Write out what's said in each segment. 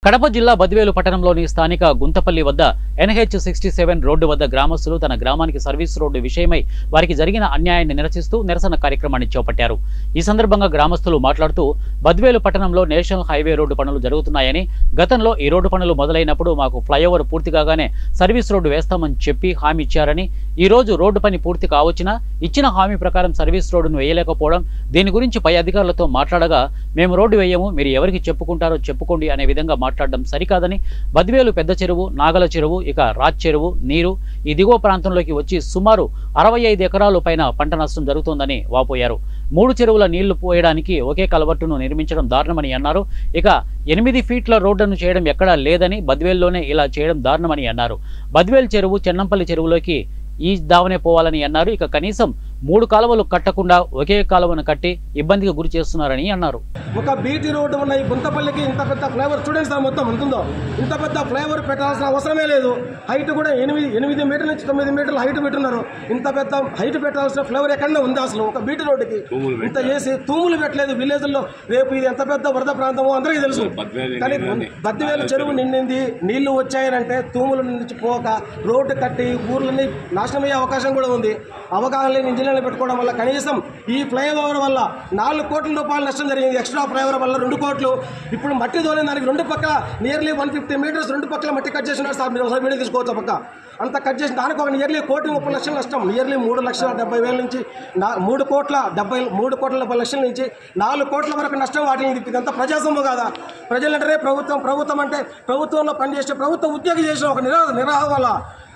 కడప జిల్లా బద్వేలు పట్టణంలోని స్థానిక గుంతపల్లి వద్ద NH67 రోడ్డు వద్ద గ్రామస్తులు తన గ్రామానికి సర్వీస్ రోడ్డు విషయమై వారికి జరిగిన అన్యాయాన్ని నిరసిస్తూ నిరసన కార్యక్రమాన్ని చేపట్టారు. ఈ సందర్భంగా గ్రామస్తులు మాట్లాడుతూ బద్వేలు పట్టణంలో నేషనల్ హైవే రోడ్డు పనులు జరుగుతున్నాయని, గతంలో ఈ రోడ్డు పనులు మొదలైనప్పుడు మాకు ఫ్లైఓవర్ పూర్తి కాగానే సర్వీస్ రోడ్డు వేస్తామని చెప్పి హామీ ఇచ్చారని, ఈ రోజు రోడ్డు పని పూర్తి కావచ్చినా ఇచ్చిన హామీ ప్రకారం సర్వీస్ రోడ్డును వేయలేకపోవడం, దీని గురించి పై అధికారులతో మాట్లాడగా మేము రోడ్డు వేయము, మీరు ఎవరికి చెప్పుకుంటారో చెప్పుకోండి అనే విధంగా మాట్లాడడం సరికాదని, బద్వేలు పెద్ద చెరువు, నాగల చెరువు, ఇక రాజ్ చెరువు నీరు ఈ దిగువ ప్రాంతంలోకి వచ్చి సుమారు 65 ఎకరాల పైన పంట నష్టం జరుగుతోందని వాపోయారు. 3 చెరువుల నీళ్లు పోయడానికి ఒకే కలవట్టును నిర్మించడం దారుణమని అన్నారు. ఇక 8 ఫీట్ల రోడ్డును చేయడం ఎక్కడా లేదని, బద్వేల్లోనే ఇలా చేయడం దారుణమని అన్నారు. బద్వేల్ చెరువు చెన్నంపల్లి చెరువులోకి ఈ దావనే పోవాలని అన్నారు. ఇక కనీసం 3 కాలువలు కట్టకుండా ఒకే కాలువను కట్టి ఇబ్బందికి గురి చేస్తున్నారని అన్నారు. ఒక బీటీ రోడ్డు ఉన్న ఈ గుంతపల్లికి ఇంత పెద్ద ఫ్లైఓవర్ స్టూడెంట్స్ మొత్తం ఉంటుందో, ఇంత పెద్ద ఫ్లైఓవర్ పెట్టాల్సిన అవసరమే లేదు. హైట్ కూడా 8 మీటర్ల నుంచి 9 మీటర్ల హైట్ పెట్టున్నారు. ఇంత పెద్ద హైట్ పెట్టాల్సిన ఫ్లైఓవర్ ఎక్కడనే ఉంది అసలు ఒక బీటీ రోడ్డుకి? ఇంత చేసి తూములు పెట్టలేదు విలేజ్లో. రేపు ఇది ఎంత పెద్ద వరద ప్రాంతమో అందరికీ తెలుసు. కానీ బద్వేలు చెరువు నిండింది, నీళ్లు వచ్చాయనంటే తూముల నుంచి పోక రోడ్డు కట్టి ఊర్లని నాశనమయ్యే అవకాశం కూడా ఉంది. అవగాహన లేని ఇంజనీర్లు పెట్టుకోవడం వల్ల కనీసం ఈ ఫ్లైఓవర్ వల్ల 4 కోట్ల రూపాయల నష్టం జరిగింది. ఎక్స్ట్రా ఫ్లైఓవర్ వల్ల 2 కోట్లు. ఇప్పుడు మట్టి తోలే దానికి 2 పక్కల నియర్లీ 150 మీటర్స్ 2 పక్కల మట్టి కట్ చేసినారు సార్. మీరు ఒకసారి వీడియో తీసుకోవచ్చు. పక్క అంత కట్ చేసి దానికి ఒక నియర్లీ 1,30,00,000 నష్టం. నియర్లీ 3,70,000 నుంచి 3,70,00,000 నుంచి 4 కోట్ల వరకు నష్టం వాటిని. ఇదంతా ప్రజాసొమ్ము కాదా? ప్రజలంటే ప్రభుత్వం అంటే ప్రభుత్వంలో పనిచేసే ప్రభుత్వ ఉద్యోగి చేసిన ఒక నిరాహం వల్ల,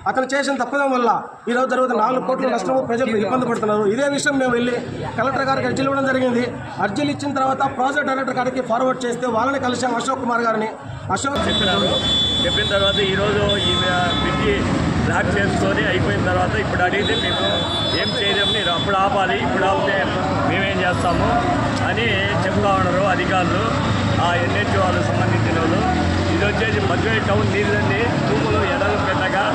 అతను చేసిన తప్పదం వల్ల ఈరోజు జరుగుతున్న 4 కోట్ల నష్టము ప్రజలు ఇబ్బంది పడుతున్నారు. ఇదే విషయం మేము వెళ్ళి కలెక్టర్ గారికి అర్జీలు ఇవ్వడం జరిగింది. అర్జీలు ఇచ్చిన తర్వాత ప్రాజెక్ట్ డైరెక్టర్ గారికి ఫార్వర్డ్ చేస్తే వాళ్ళని కలిసాం అశోక్ కుమార్ గారిని. చెప్పిన తర్వాత ఈరోజు ఈ బ్రిడ్జి బ్లాక్ చేసుకొని అయిపోయిన తర్వాత ఇప్పుడు అడిగితే మేము ఏం చేయలేము, మీరు అప్పుడు ఆపాలి, ఇప్పుడు ఆపితే మేమేం చేస్తాము అని చెప్తా ఉన్నారు అధికారులు, ఆ NH వాళ్ళకు సంబంధించిన వాళ్ళు. ఇది వచ్చేసి బద్వేలు టౌన్ నీళ్ళండి, భూములు ఎడలు పెట్టగా